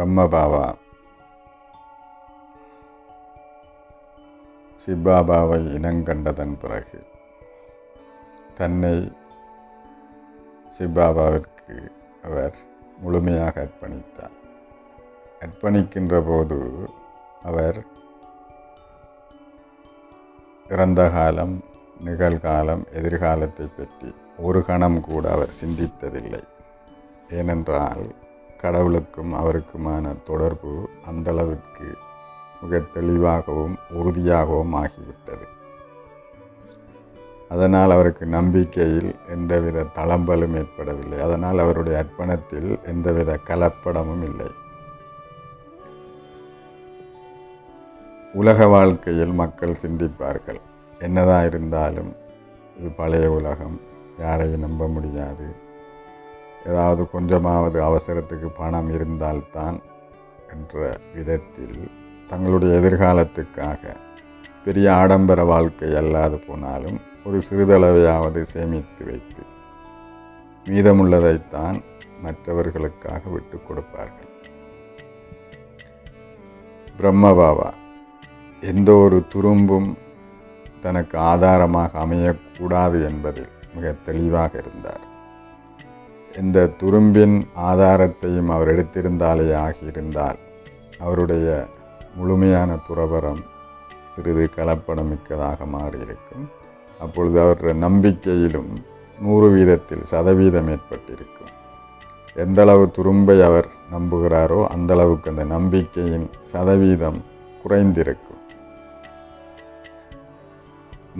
பிரம்மபாபா சிவபாபாவை இனங்கண்டதன் பிறகு தன்னை சிவபாபாவிற்கு அவர் முழுமையாக அர்ப்பணித்தார். அர்ப்பணிக்கின்ற போது அவர் இறந்த காலம், நிகழ்காலம், எதிர்காலத்தை பற்றி ஒரு கணம் கூட அவர் சிந்தித்ததில்லை. ஏனென்றால் கடவுளுக்கும் அவருக்குமான தொடர்பு அந்தளவிற்கு மிக தெளிவாகவும் உறுதியாகவும் ஆகிவிட்டது. அதனால் அவருக்கு நம்பிக்கையில் எந்தவித தளம்பலும் ஏற்படவில்லை. அதனால் அவருடைய அர்ப்பணத்தில் எந்தவித கலப்படமும் இல்லை. உலக வாழ்க்கையில் மக்கள் சிந்திப்பார்கள், என்னதான் இருந்தாலும் இது பழைய உலகம், யாரையும் நம்ப முடியாது, ஏதாவது கொஞ்சமாவது அவசரத்துக்கு பணம் இருந்தால்தான் என்ற விதத்தில் தங்களுடைய எதிர்காலத்துக்காக பெரிய ஆடம்பர வாழ்க்கை அல்லாது போனாலும் ஒரு சிறிதளவையாவது சேமித்து வைத்து மீதமுள்ளதைத்தான் மற்றவர்களுக்காக விட்டு கொடுப்பார்கள். பிரம்மபாபா எந்த ஒரு துரும்பும் தனக்கு ஆதாரமாக அமையக்கூடாது என்பதில் மிக தெளிவாக இருந்தார். இந்த துரும்பின் ஆதாரத்தையும் அவர் எடுத்திருந்தாலே ஆகியிருந்தால் அவருடைய முழுமையான துறவரம் சிறிது கலப்படம் மிக்கதாக மாறியிருக்கும். அப்பொழுது அவருடைய நம்பிக்கையிலும் 100% ஏற்பட்டிருக்கும். எந்தளவு துரும்பை அவர் நம்புகிறாரோ அந்தளவுக்கு அந்த நம்பிக்கையின் சதவீதம் குறைந்திருக்கும்.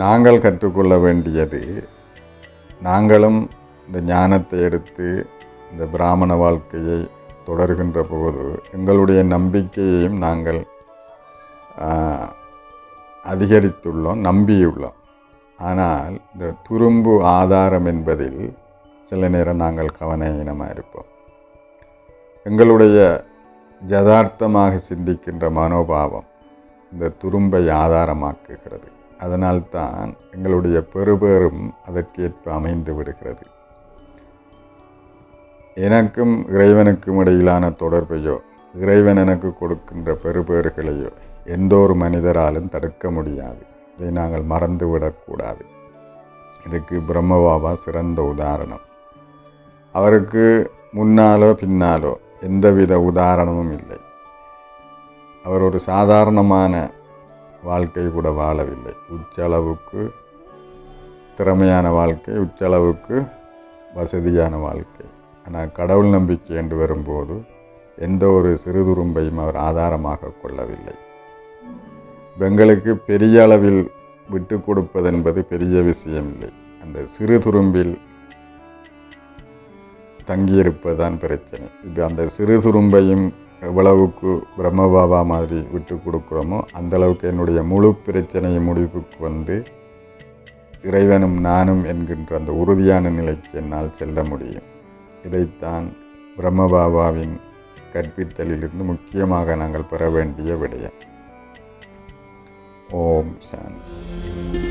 நாங்கள் கற்றுக்கொள்ள வேண்டியது, நாங்களும் இந்த ஞானத்தை எடுத்து இந்த பிராமண வாழ்க்கையை தொடர்கின்ற போது எங்களுடைய நம்பிக்கையையும் நாங்கள் அதிகரித்துள்ளோம், நம்பியுள்ளோம். ஆனால் இந்த துரும்பு ஆதாரம் என்பதில் சில நேரம் நாங்கள் கவனஈனமாக இருப்போம். எங்களுடைய யதார்த்தமாக சிந்திக்கின்ற மனோபாவம் இந்த துரும்பை ஆதாரமாக்குகிறது. அதனால்தான் எங்களுடைய பெறுபேறும் அதற்கேற்ப அமைந்து விடுகிறது. எனக்கும் இறைவனுக்கும் இடையிலான தொடர்பையோ இறைவன் எனக்கு கொடுக்கின்ற பெறுபேறுகளையோ எந்த ஒரு மனிதராலும் தடுக்க முடியாது. இதை நாங்கள் மறந்துவிடக்கூடாது. இதுக்கு பிரம்மபாபா சிறந்த உதாரணம். அவருக்கு முன்னாலோ பின்னாலோ எந்தவித உதாரணமும் இல்லை. அவர் ஒரு சாதாரணமான வாழ்க்கை கூட வாழவில்லை. உச்சளவுக்கு திறமையான வாழ்க்கை, உச்சளவுக்கு வசதியான வாழ்க்கை. ஆனால் கடவுள் நம்பிக்கை என்று வரும்போது எந்த ஒரு சிறு துரும்பையும் அவர் ஆதாரமாக கொள்ளவில்லை. எங்களுக்கு பெரிய அளவில் விட்டு கொடுப்பது என்பது பெரிய விஷயமில்லை. அந்த சிறு துரும்பில் தங்கியிருப்பதுதான் பிரச்சனை. இப்போ அந்த சிறு துரும்பையும் எவ்வளவுக்கு பிரம்மபாபா மாதிரி விட்டு கொடுக்குறோமோ அந்தளவுக்கு என்னுடைய முழு பிரச்சனையை முடிவுக்கு வந்து இறைவனும் நானும் என்கின்ற அந்த உறுதியான நிலைக்கு என்னால் செல்ல முடியும். இதைத்தான் பிரம்மபாபாவின் கற்பித்தலிலிருந்து முக்கியமாக நாங்கள் பெற வேண்டிய விடயம். ஓம் சாந்தி.